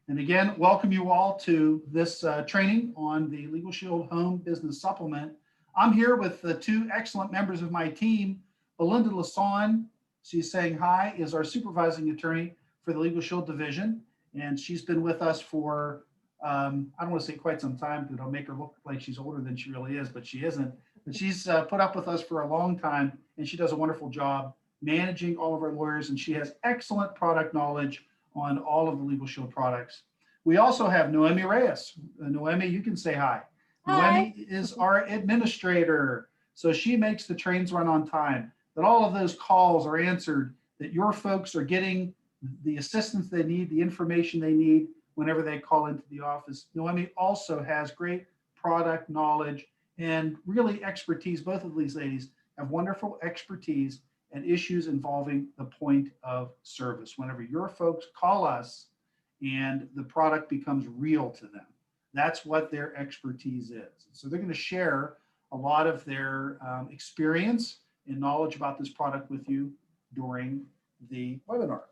And again, welcome you all to this training on the LegalShield Home Business Supplement. I'm here with the two excellent members of my team. Belinda Lasan, she's saying hi, is our supervising attorney for the LegalShield division. And she's been with us for, I don't want to say quite some time, because it'll make her look like she's older than she really is, but she isn't. But she's put up with us for a long time, and she does a wonderful job managing all of our lawyers, and she has excellent product knowledge on all of the LegalShield products. We also have Noemi Reyes. Noemi, you can say hi. Hi. Noemi is our administrator. So she makes the trains run on time, that all of those calls are answered, that your folks are getting the assistance they need, the information they need whenever they call into the office. Noemi also has great product knowledge and really expertise. Both of these ladies have wonderful expertise and issues involving the point of service. Whenever your folks call us and the product becomes real to them, that's what their expertise is. So they're going to share a lot of their experience and knowledge about this product with you during the webinar.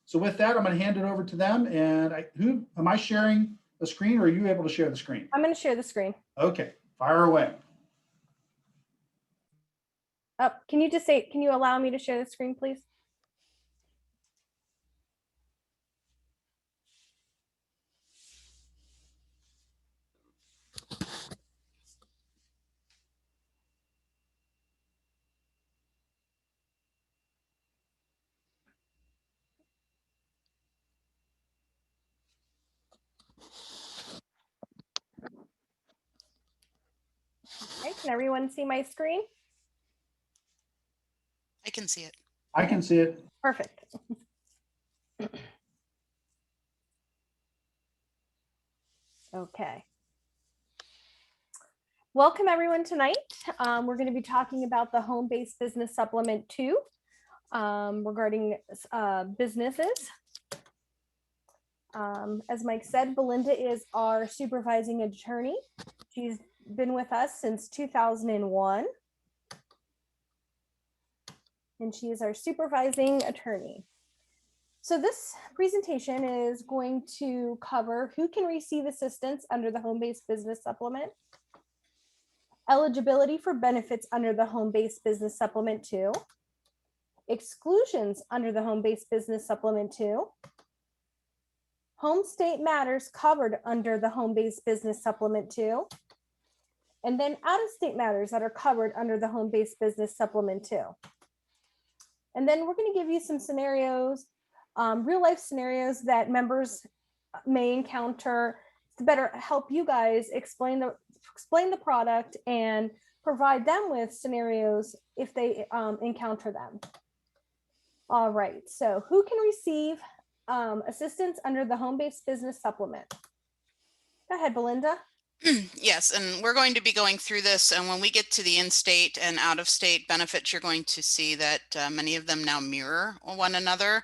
So with that, I'm going to hand it over to them. And who am I sharing the screen, or are you able to share the screen? I'm going to share the screen. Okay, fire away. Can you just say, can you allow me to share the screen, please? Okay, can everyone see my screen? I can see it. I can see it. Perfect. Okay. Welcome everyone tonight. We're going to be talking about the Home-Based Business Supplement 2 regarding businesses. As Mike said, Belinda is our supervising attorney. She's been with us since 2001. And she is our supervising attorney. So this presentation is going to cover who can receive assistance under the Home-Based Business Supplement, eligibility for benefits under the Home-Based Business Supplement 2, exclusions under the Home-Based Business Supplement 2, home state matters covered under the Home-Based Business Supplement 2, and then out-of-state matters that are covered under the Home-Based Business Supplement 2. And then we're going to give you some scenarios, real life scenarios that members may encounter to better help you guys explain the product and provide them with scenarios if they encounter them. All right, so who can receive assistance under the Home-Based Business Supplement? Go ahead, Belinda. Yes, and we're going to be going through this, and when we get to the in-state and out-of-state benefits, you're going to see that many of them now mirror one another.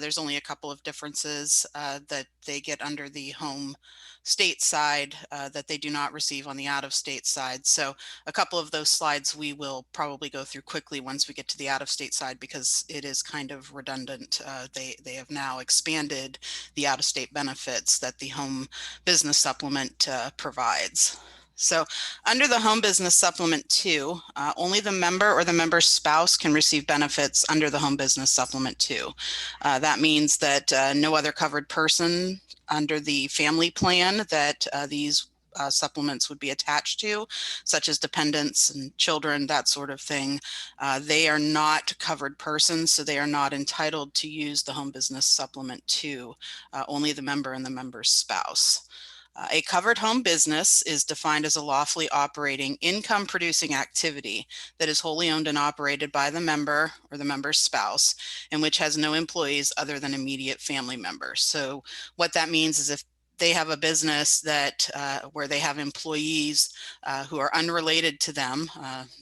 There's only a couple of differences that they get under the home state side that they do not receive on the out-of-state side. So a couple of those slides we will probably go through quickly once we get to the out-of-state side, because it is kind of redundant. They have now expanded the out-of-state benefits that the home business supplement provides. So under the Home Business Supplement 2, only the member or the member's spouse can receive benefits under the Home Business Supplement 2. That means that no other covered person under the family plan that these supplements would be attached to, such as dependents and children, that sort of thing, they are not covered persons, so they are not entitled to use the Home Business Supplement 2, only the member and the member's spouse. A covered home business is defined as a lawfully operating income producing activity that is wholly owned and operated by the member or the member's spouse, and which has no employees other than immediate family members. So what that means is if they have a business that where they have employees who are unrelated to them,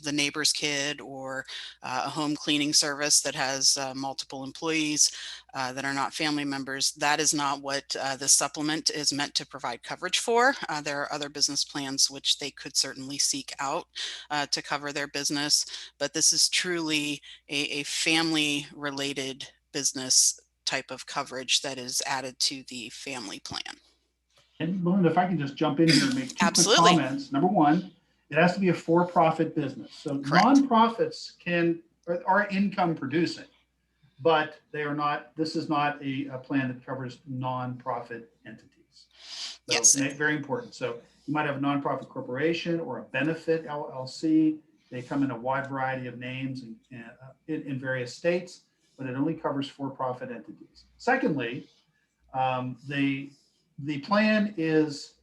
the neighbor's kid, or a home cleaning service that has multiple employees that are not family members, that is not what the supplement is meant to provide coverage for. There are other business plans which they could certainly seek out to cover their business, but this is truly a family related business type of coverage that is added to the family plan. And Belinda, if I can just jump in here and make two quick Absolutely. comments. Number one, it has to be a for-profit business. So Correct. nonprofits are income producing, but they are not, this is not a plan that covers nonprofit entities. So Yes. very important. So you might have a nonprofit corporation or a benefit LLC. They come in a wide variety of names in various states, but it only covers for-profit entities. Secondly, the plan is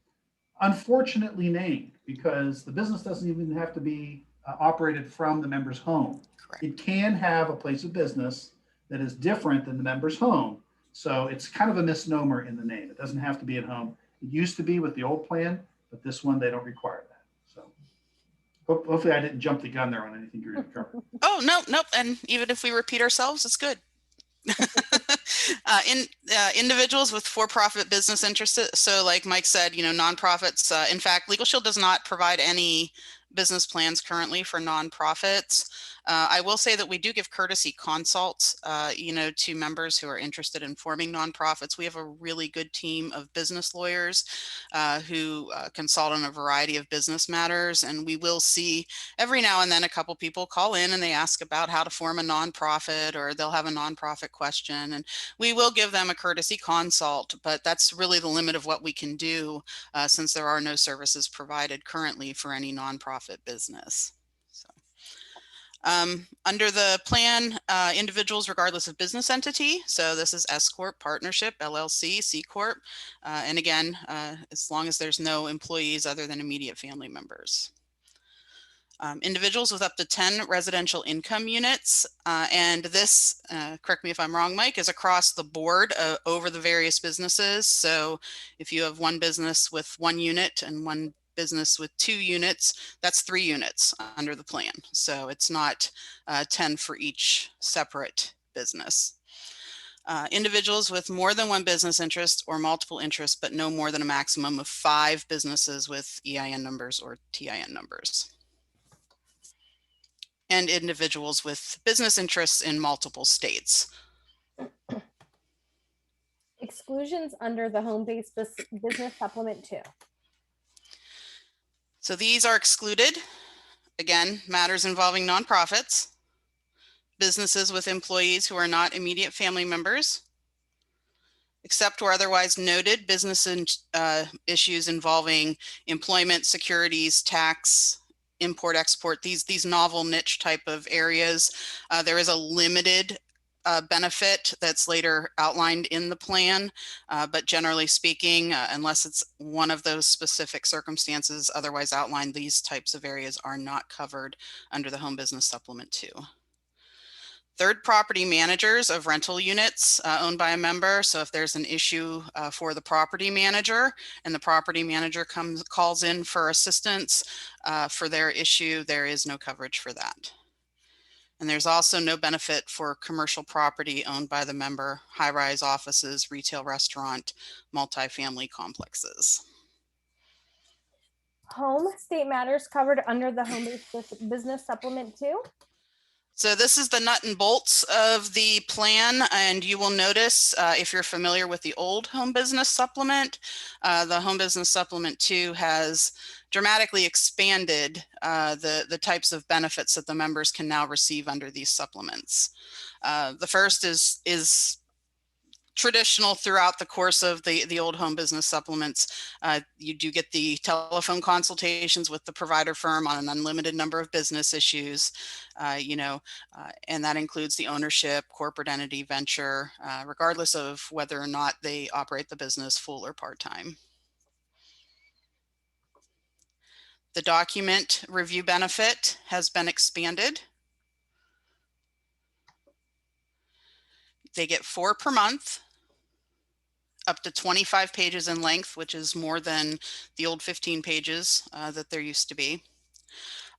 unfortunately named because the business doesn't even have to be operated from the member's home. Correct. It can have a place of business that is different than the member's home. So it's kind of a misnomer in the name. It doesn't have to be at home. It used to be with the old plan, but this one, they don't require that. So hopefully I didn't jump the gun there on anything you're going to cover. Oh, no, nope. And even if we repeat ourselves, it's good. Individuals with for-profit business interests. So like Mike said, nonprofits, in fact, LegalShield does not provide any business plans currently for nonprofits. I will say that we do give courtesy consults, to members who are interested in forming nonprofits. We have a really good team of business lawyers who consult on a variety of business matters. And we will see every now and then a couple people call in and they ask about how to form a nonprofit, or they'll have a nonprofit question. And we will give them a courtesy consult, but that's really the limit of what we can do since there are no services provided currently for any nonprofit business. So, under the plan, individuals regardless of business entity, so this is S Corp, Partnership, LLC, C Corp, and again, as long as there's no employees other than immediate family members. Individuals with up to 10 residential income units, and this, correct me if I'm wrong, Mike, is across the board over the various businesses. So if you have one business with 1 unit and one business with 2 units, that's 3 units under the plan. So it's not 10 for each separate business. Individuals with more than 1 business interest or multiple interests, but no more than a maximum of 5 businesses with EIN numbers or TIN numbers. And individuals with business interests in multiple states. Exclusions under the home-based business supplement 2. So these are excluded. Again, matters involving nonprofits, businesses with employees who are not immediate family members, except where otherwise noted, business issues involving employment, securities, tax, import, export, these novel niche type of areas. There is a limited benefit that's later outlined in the plan, but generally speaking, unless it's one of those specific circumstances otherwise outlined, these types of areas are not covered under the Home Business Supplement 2. Third property managers of rental units owned by a member. So if there's an issue for the property manager and the property manager calls in for assistance for their issue, there is no coverage for that. And there's also no benefit for commercial property owned by the member, high-rise offices, retail restaurant, multifamily complexes. Home state matters covered under the home-based business supplement 2. So this is the nut and bolts of the plan, and you will notice if you're familiar with the old Home Business Supplement, the Home Business Supplement 2 has dramatically expanded the types of benefits that the members can now receive under these supplements. The first is traditional throughout the course of the old Home Business Supplements. You do get the telephone consultations with the provider firm on an unlimited number of business issues, and that includes the ownership, corporate entity, venture, regardless of whether or not they operate the business full or part-time. The document review benefit has been expanded. They get 4 per month, up to 25 pages in length, which is more than the old 15 pages that there used to be.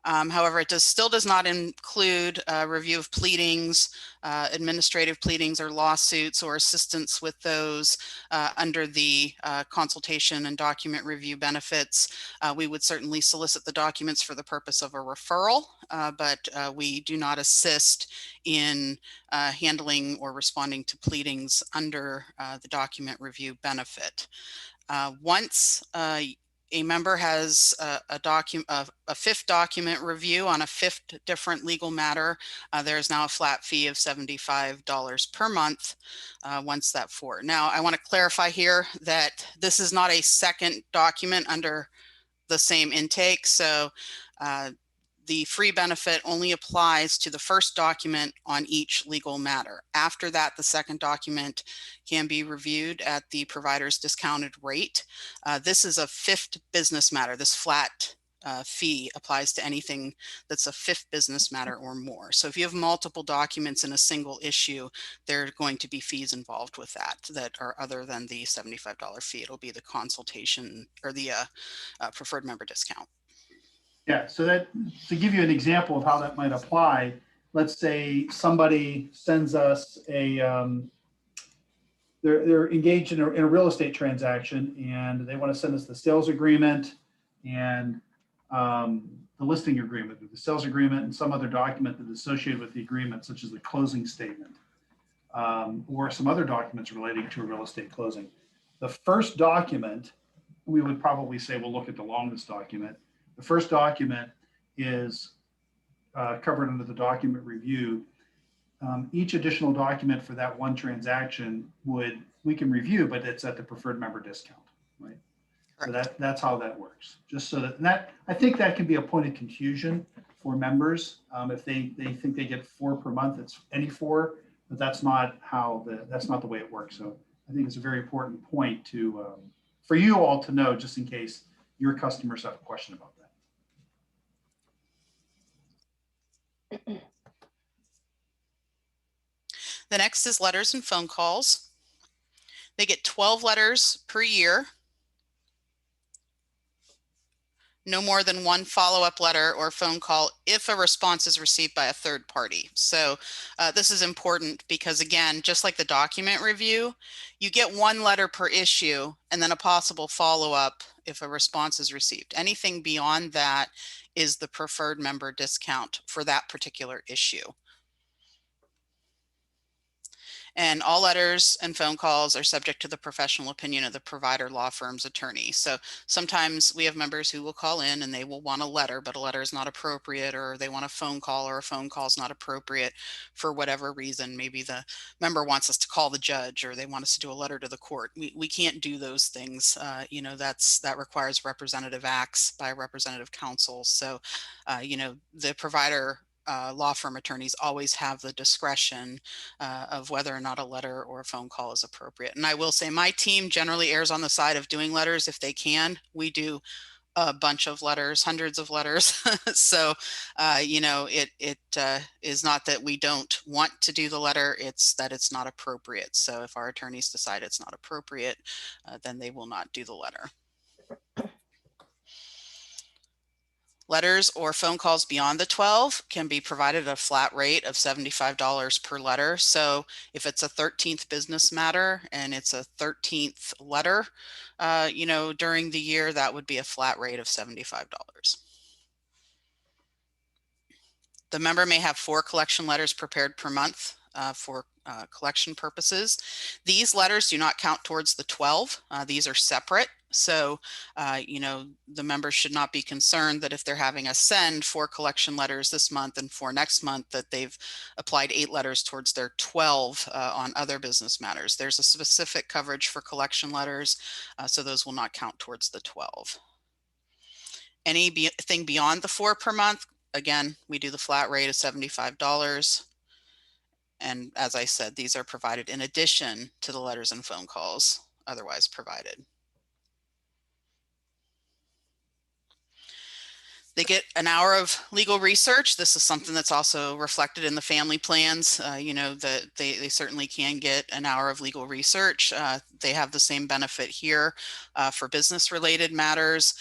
However, it still does not include review of pleadings, administrative pleadings or lawsuits, or assistance with those under the consultation and document review benefits. We would certainly solicit the documents for the purpose of a referral, but we do not assist in handling or responding to pleadings under the document review benefit. Once a member has a fifth document review on a fifth different legal matter, there is now a flat fee of $75 per month once that four. Now, I want to clarify here that this is not a second document under the same intake. So the free benefit only applies to the first document on each legal matter. After that, the second document can be reviewed at the provider's discounted rate. This is a fifth business matter. This flat fee applies to anything that's a fifth business matter or more. So if you have multiple documents in a single issue, there are going to be fees involved with that are other than the $75 fee. It'll be the consultation or the preferred member discount. Yeah, so that, to give you an example of how that might apply, let's say somebody sends us they're engaged in a real estate transaction, and they want to send us the sales agreement and the listing agreement, the sales agreement, and some other document that is associated with the agreement, such as the closing statement, or some other documents relating to a real estate closing. The first document, we would probably say, we'll look at the longest document. The first document is covered under the document review. Each additional document for that one transaction we can review, but it's at the preferred member discount, right? Correct. So that's how that works. Just so that I think that can be a point of confusion for members. If they think they get 4 per month, it's any 4, but that's not the way it works. So I think it's a very important point for you all to know, just in case your customers have a question about that. The next is letters and phone calls. They get 12 letters per year. No more than 1 follow-up letter or phone call if a response is received by a third party. So this is important because, again, just like the document review, you get 1 letter per issue and then a possible follow-up if a response is received. Anything beyond that is the preferred member discount for that particular issue. And all letters and phone calls are subject to the professional opinion of the provider law firm's attorney. So sometimes we have members who will call in and they will want a letter, but a letter is not appropriate, or they want a phone call, or a phone call is not appropriate for whatever reason. Maybe the member wants us to call the judge, or they want us to do a letter to the court. We can't do those things. That requires representative acts by representative counsel. So, the provider law firm attorneys always have the discretion of whether or not a letter or a phone call is appropriate. And I will say my team generally errs on the side of doing letters if they can. We do a bunch of letters, hundreds of letters. So, it is not that we don't want to do the letter, it's that it's not appropriate. So if our attorneys decide it's not appropriate, then they will not do the letter. Letters or phone calls beyond the 12 can be provided at a flat rate of $75 per letter. So if it's a 13th business matter and it's a 13th letter, during the year, that would be a flat rate of $75. The member may have 4 collection letters prepared per month for collection purposes. These letters do not count towards the 12. These are separate. So, the members should not be concerned that if they're having us send 4 collection letters this month and 4 next month, that they've applied 8 letters towards their 12 on other business matters. There's a specific coverage for collection letters, so those will not count towards the 12. Anything beyond the 4 per month, again, we do the flat rate of $75. And as I said, these are provided in addition to the letters and phone calls otherwise provided. They get an hour of legal research. This is something that's also reflected in the family plans, that they certainly can get an hour of legal research. They have the same benefit here for business related matters.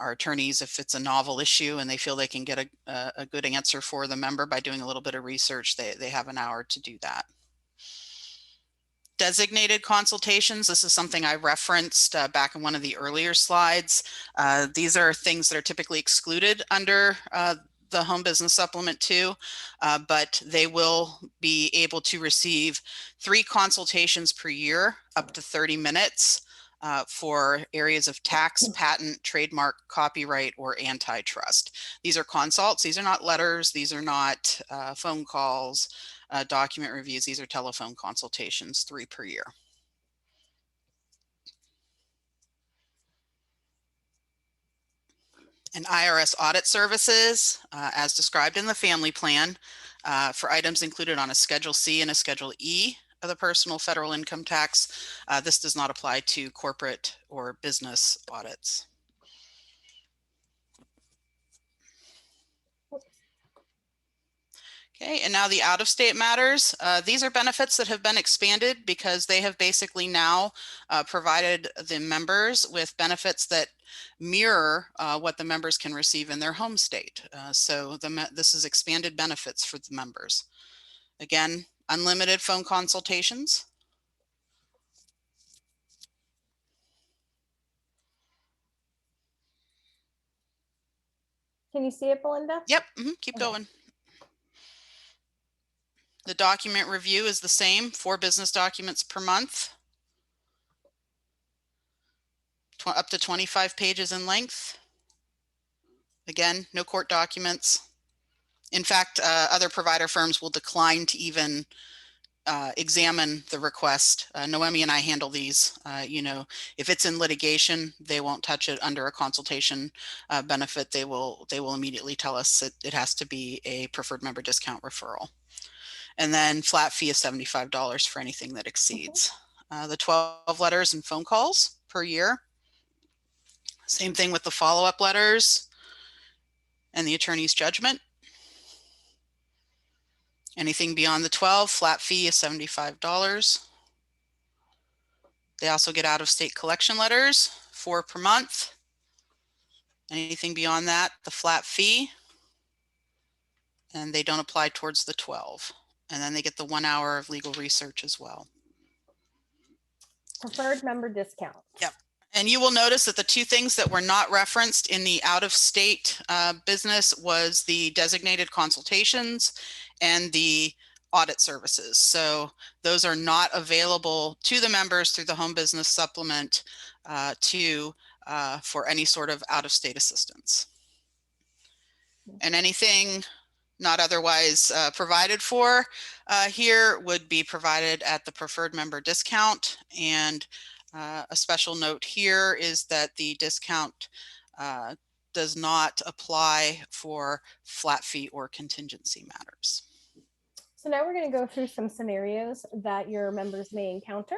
our attorneys, if it's a novel issue and they feel they can get a good answer for the member by doing a little bit of research, they have an hour to do that. Designated consultations. This is something I referenced back in one of the earlier slides. These are things that are typically excluded under the Home Business Supplement 2, but they will be able to receive 3 consultations per year, up to 30 minutes for areas of tax, patent, trademark, copyright, or antitrust. These are consults. These are not letters. These are not phone calls. Document reviews. These are telephone consultations, 3 per year. And IRS audit services, as described in the family plan, for items included on a Schedule C and a Schedule E of the personal federal income tax. This does not apply to corporate or business audits. Okay, and now the out-of-state matters. These are benefits that have been expanded because they have basically now provided the members with benefits that mirror what the members can receive in their home state. So this is expanded benefits for the members. Again, unlimited phone consultations. Can you see it, Belinda? Yep, keep Okay. going. The document review is the same, 4 business documents per month. Up to 25 pages in length. Again, no court documents. In fact, other provider firms will decline to even examine the request. Noemi and I handle these. You know, if it's in litigation, they won't touch it under a consultation benefit. They will immediately tell us it has to be a preferred member discount referral. And then flat fee is $75 for anything that exceeds. The 12 letters and phone calls per year. Same thing with the follow-up letters and the attorney's judgment. Anything beyond the 12, flat fee is $75. They also get out-of-state collection letters, 4 per month. Anything beyond that, the flat fee, and they don't apply towards the 12. And then they get the 1 hour of legal research as well. Preferred member discount. Yep. And you will notice that the 2 things that were not referenced in the out-of-state business was the designated consultations and the audit services. So those are not available to the members through the Home Business Supplement for any sort of out-of-state assistance. And anything not otherwise provided for here would be provided at the preferred member discount. And a special note here is that the discount does not apply for flat fee or contingency matters. So now we're going to go through some scenarios that your members may encounter.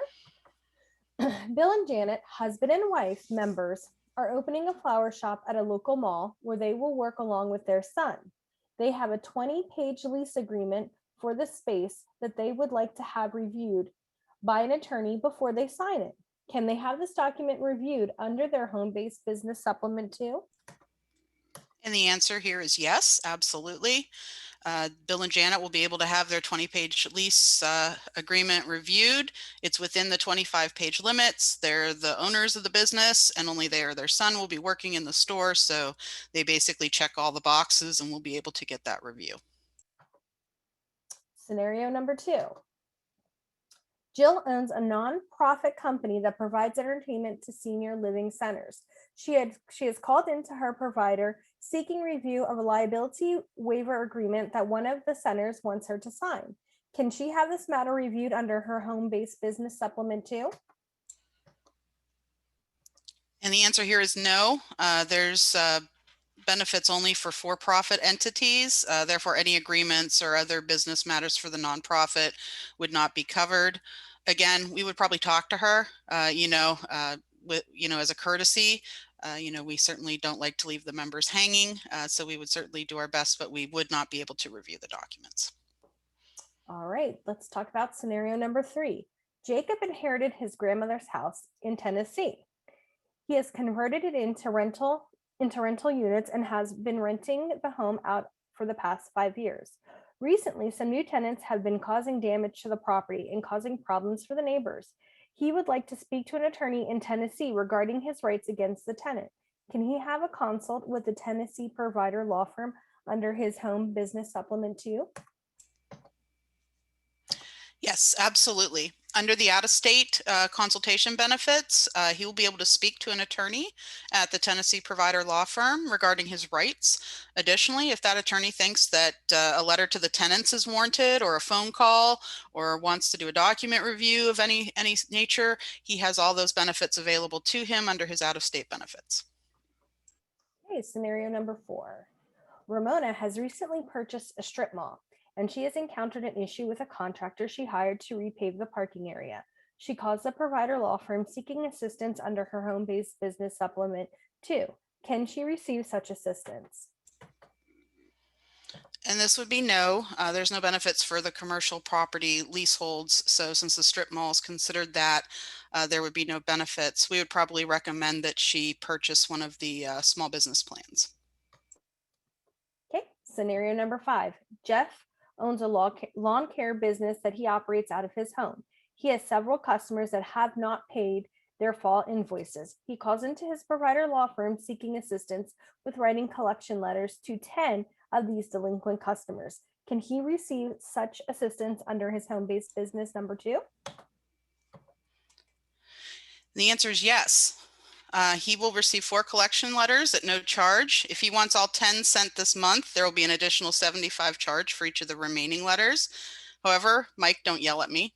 Bill and Janet, husband and wife members, are opening a flower shop at a local mall where they will work along with their son. They have a 20-page lease agreement for the space that they would like to have reviewed by an attorney before they sign it. Can they have this document reviewed under their home-based business supplement too? And the answer here is yes, absolutely. Bill and Janet will be able to have their 20-page lease agreement reviewed. It's within the 25-page limits. They're the owners of the business, and only they or their son will be working in the store. So they basically check all the boxes and will be able to get that review. Scenario number 2. Jill owns a nonprofit company that provides entertainment to senior living centers. She has called into her provider seeking review of a liability waiver agreement that one of the centers wants her to sign. Can she have this matter reviewed under her home-based business supplement too? And the answer here is no. There's benefits only for for-profit entities. Therefore, any agreements or other business matters for the nonprofit would not be covered. Again, we would probably talk to her, as a courtesy. We certainly don't like to leave the members hanging, so we would certainly do our best, but we would not be able to review the documents. All right, let's talk about scenario number 3. Jacob inherited his grandmother's house in Tennessee. He has converted it into rental into rental units and has been renting the home out for the past 5 years. Recently, some new tenants have been causing damage to the property and causing problems for the neighbors. He would like to speak to an attorney in Tennessee regarding his rights against the tenant. Can he have a consult with the Tennessee provider law firm under his home business supplement too? Yes, absolutely. Under the out-of-state consultation benefits, he will be able to speak to an attorney at the Tennessee provider law firm regarding his rights. Additionally, if that attorney thinks that a letter to the tenants is warranted, or a phone call, or wants to do a document review of any nature, he has all those benefits available to him under his out-of-state benefits. Okay, scenario number 4. Ramona has recently purchased a strip mall, and she has encountered an issue with a contractor she hired to repave the parking area. She calls the provider law firm seeking assistance under her home-based business supplement too. Can she receive such assistance? And this would be no. There's no benefits for the commercial property leaseholds. So since the strip mall is considered that, there would be no benefits. We would probably recommend that she purchase one of the small business plans. Okay, scenario number 5. Jeff owns a lawn care business that he operates out of his home. He has several customers that have not paid their fall invoices. He calls into his provider law firm seeking assistance with writing collection letters to 10 of these delinquent customers. Can he receive such assistance under his home-based business number 2? The answer is yes. He will receive 4 collection letters at no charge. If he wants all 10 sent this month, there will be an additional $75 charge for each of the remaining letters. However, Mike, don't yell at me.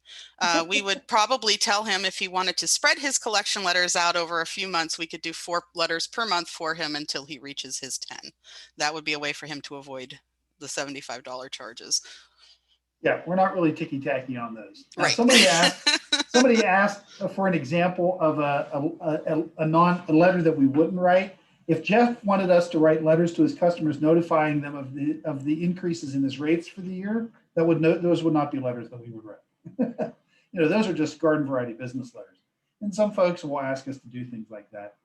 We would probably tell him if he wanted to spread his collection letters out over a few months, we could do 4 letters per month for him until he reaches his 10. That would be a way for him to avoid the $75 charges. Yeah, we're not really ticky-tacky on those. Now, Right. somebody asked for an example of a letter that we wouldn't write. If Jeff wanted us to write letters to his customers notifying them of the increases in his rates for the year, those would not be letters that we would write. Those are just garden variety business letters. And some folks will ask us to do things like that,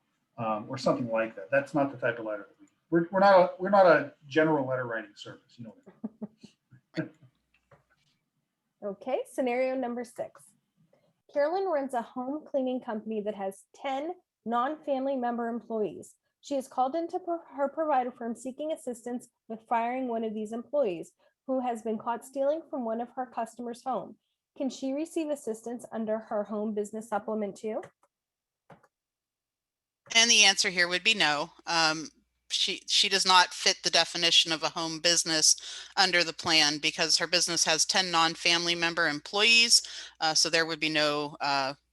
or something like that. That's not the type of letter that we're not a general letter writing service. Okay, scenario number 6. Carolyn runs a home cleaning company that has 10 non-family member employees. She has called into her provider firm seeking assistance with firing one of these employees who has been caught stealing from one of her customers' home. Can she receive assistance under her home business supplement too? And the answer here would be no. She does not fit the definition of a home business under the plan because her business has 10 non-family member employees. So there would be no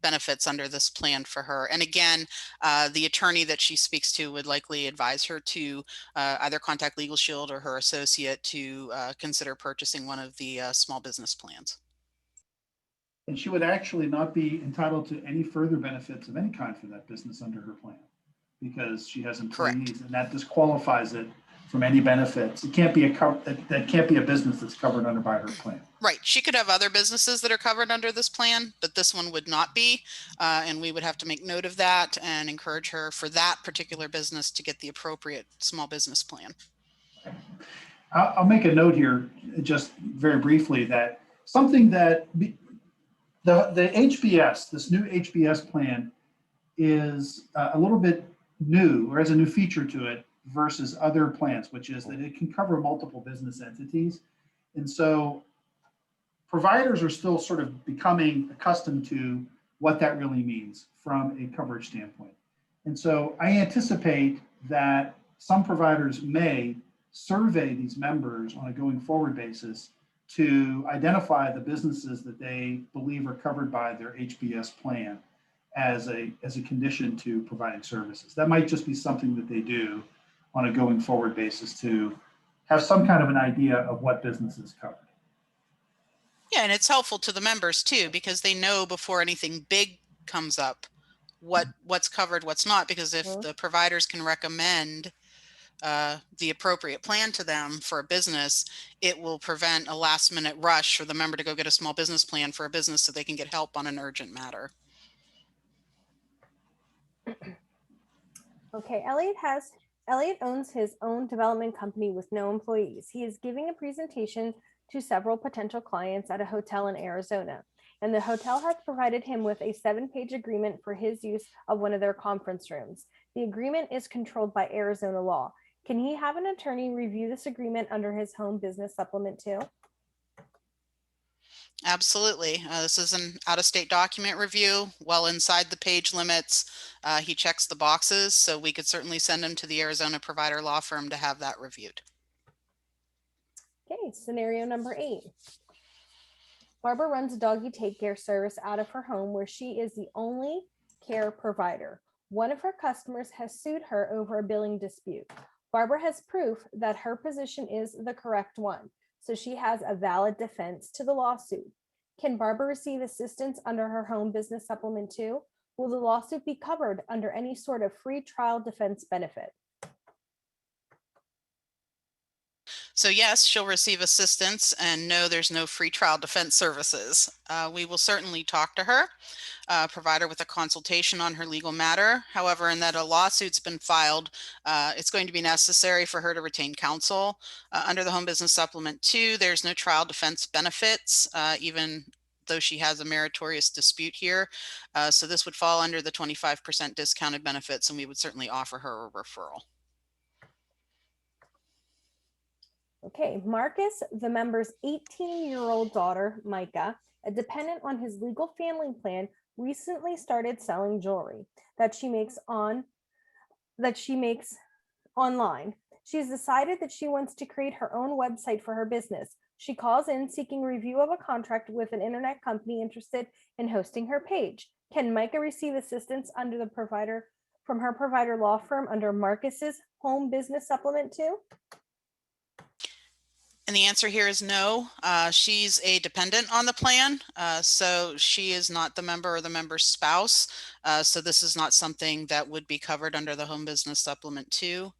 benefits under this plan for her. And again, the attorney that she speaks to would likely advise her to either contact LegalShield or her associate to consider purchasing one of the small business plans. And she would actually not be entitled to any further benefits of any kind for that business under her plan because she has employees. Correct. And that disqualifies it from any benefits. It can't be that can't be a business that's covered under by her plan. Right. She could have other businesses that are covered under this plan, but this one would not be. And we would have to make note of that and encourage her for that particular business to get the appropriate small business plan. I'll make a note here just very briefly that something that the HBS, this new HBS plan is a little bit new or has a new feature to it versus other plans, which is that it can cover multiple business entities. And so providers are still sort of becoming accustomed to what that really means from a coverage standpoint. And so I anticipate that some providers may survey these members on a going forward basis to identify the businesses that they believe are covered by their HBS plan as a condition to providing services. That might just be something that they do on a going forward basis to have some kind of an idea of what business is covered. Yeah, and it's helpful to the members too, because they know before anything big comes up what's covered, what's not, because if the providers can recommend the appropriate plan to them for a business, it will prevent a last minute rush for the member to go get a small business plan for a business so they can get help on an urgent matter. Okay, Elliot has Elliot owns his own development company with no employees. He is giving a presentation to several potential clients at a hotel in Arizona, and the hotel has provided him with a 7-page agreement for his use of one of their conference rooms. The agreement is controlled by Arizona law. Can he have an attorney review this agreement under his home business supplement too? Absolutely. This is an out-of-state document review, well inside the page limits. He checks the boxes, so we could certainly send him to the Arizona provider law firm to have that reviewed. Okay, scenario number 8. Barbara runs a doggy take care service out of her home where she is the only care provider. One of her customers has sued her over a billing dispute. Barbara has proof that her position is the correct one, so she has a valid defense to the lawsuit. Can Barbara receive assistance under her home business supplement too? Will the lawsuit be covered under any sort of free trial defense benefit? So yes, she'll receive assistance, and no, there's no free trial defense services. We will certainly talk to her, provide her with a consultation on her legal matter. However, in that a lawsuit's been filed, it's going to be necessary for her to retain counsel. Under the Home Business Supplement 2, there's no trial defense benefits, even though she has a meritorious dispute here. So this would fall under the 25% discounted benefits, and we would certainly offer her a referral. Okay, Marcus, the member's 18-year-old daughter, Micah, a dependent on his legal family plan, recently started selling jewelry that she makes online. She's decided that she wants to create her own website for her business. She calls in seeking review of a contract with an internet company interested in hosting her page. Can Micah receive assistance under the provider from her provider law firm under Marcus's home business supplement too? And the answer here is no. She's a dependent on the plan, so she is not the member or the member's spouse. So this is not something that would be covered under the Home Business Supplement 2.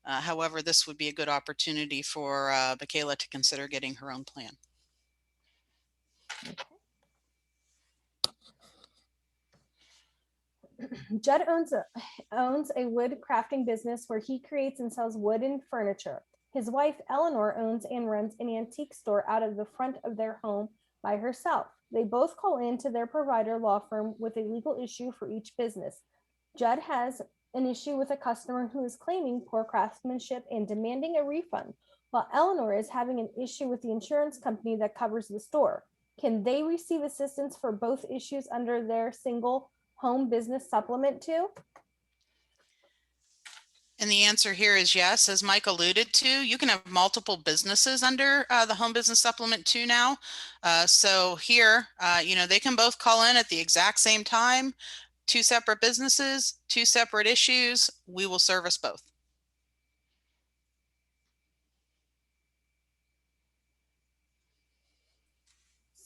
However, this would be a good opportunity for Michaela to consider getting her own plan. Judd owns a wood crafting business where he creates and sells wooden furniture. His wife, Eleanor, owns and runs an antique store out of the front of their home by herself. They both call in to their provider law firm with a legal issue for each business. Judd has an issue with a customer who is claiming poor craftsmanship and demanding a refund, while Eleanor is having an issue with the insurance company that covers the store. Can they receive assistance for both issues under their single home business supplement too? And the answer here is yes. As Mike alluded to, you can have multiple businesses under the Home Business Supplement 2 now. So here, they can both call in at the exact same time. 2 separate businesses, 2 separate issues. We will service both.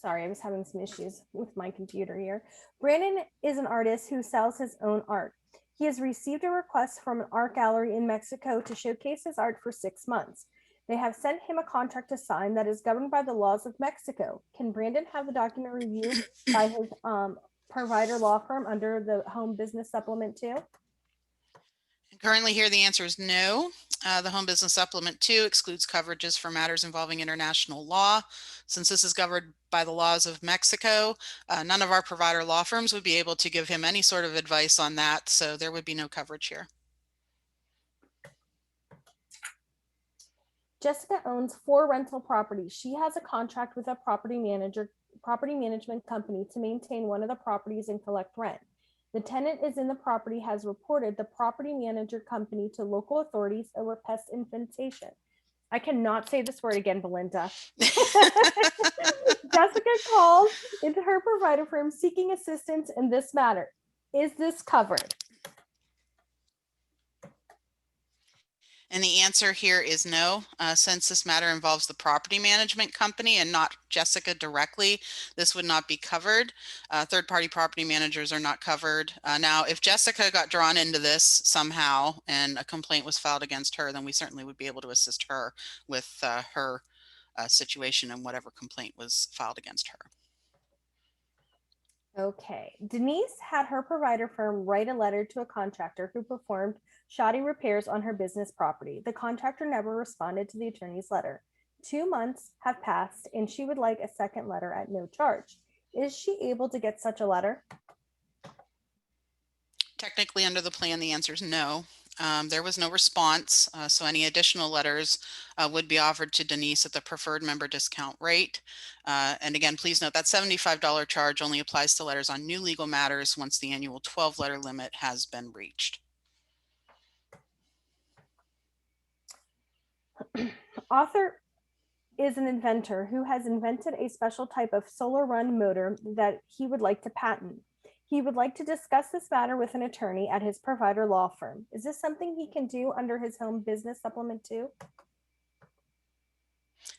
Sorry, I was having some issues with my computer here. Brandon is an artist who sells his own art. He has received a request from an art gallery in Mexico to showcase his art for 6 months. They have sent him a contract to sign that is governed by the laws of Mexico. Can Brandon have the document reviewed by his provider law firm under the Home Business Supplement too? Currently here, the answer is no. The Home Business Supplement 2 excludes coverages for matters involving international law. Since this is governed by the laws of Mexico, none of our provider law firms would be able to give him any sort of advice on that, so there would be no coverage here. Jessica owns 4 rental properties. She has a contract with a property management company to maintain one of the properties and collect rent. The tenant is in the property has reported the property manager company to local authorities over pest infestation. I cannot say this word again, Belinda. Jessica calls into her provider firm seeking assistance in this matter. Is this covered? And the answer here is no. Since this matter involves the property management company and not Jessica directly, this would not be covered. Third-party property managers are not covered. Now, if Jessica got drawn into this somehow and a complaint was filed against her, then we certainly would be able to assist her with her situation and whatever complaint was filed against her. Okay. Denise had her provider firm write a letter to a contractor who performed shoddy repairs on her business property. The contractor never responded to the attorney's letter. 2 months have passed and she would like a second letter at no charge. Is she able to get such a letter? Technically, under the plan, the answer is no. There was no response, so any additional letters would be offered to Denise at the preferred member discount rate. And again, please note that $75 charge only applies to letters on new legal matters once the annual 12-letter limit has been reached. Author is an inventor who has invented a special type of solar run motor that he would like to patent. He would like to discuss this matter with an attorney at his provider law firm. Is this something he can do under his home business supplement too?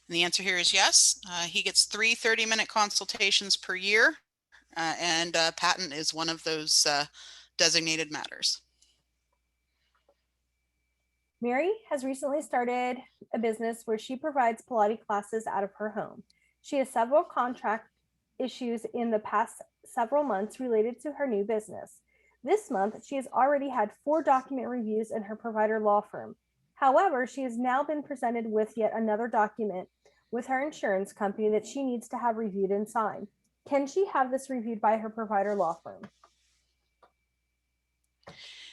And the answer here is yes. He gets 3 30-minute consultations per year, and patent is one of those designated matters. Mary has recently started a business where she provides Pilates classes out of her home. She has several contract issues in the past several months related to her new business. This month, she has already had 4 document reviews in her provider law firm. However, she has now been presented with yet another document with her insurance company that she needs to have reviewed and signed. Can she have this reviewed by her provider law firm?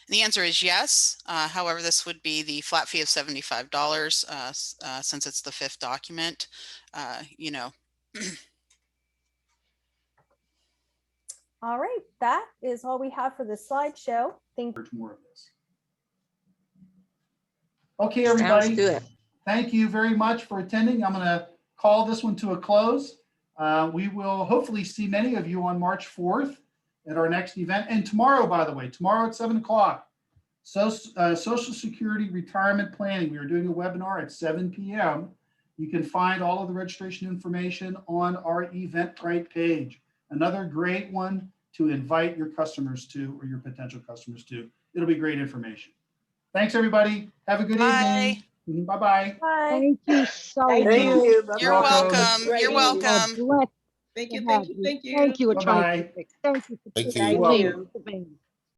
The answer is yes. However, this would be the flat fee of $75 since it's the 5th document. You know. All right, that is all we have for the slideshow. Thank you. More of this. Okay, everybody. Sounds good. Thank you very much for attending. I'm going to call this one to a close. We will hopefully see many of you on March 4th at our next event. And tomorrow, by the way, tomorrow at 7 o'clock, Social Security Retirement Planning. We are doing a webinar at 7 p.m. You can find all of the registration information on our Eventbrite page. Another great one to invite your customers to, or your potential customers to. It'll be great information. Thanks, everybody. Have a good Bye. evening. Bye-bye. Bye. Thank you so Thank much. you. You're welcome. welcome. Great You're evening. welcome. God bless Thank to you. have Thank you. Thank you. Thank you, Attorney Bye-bye. Patrick. Thank you. Thank Patricia. you. Thank you. Pennsylvania.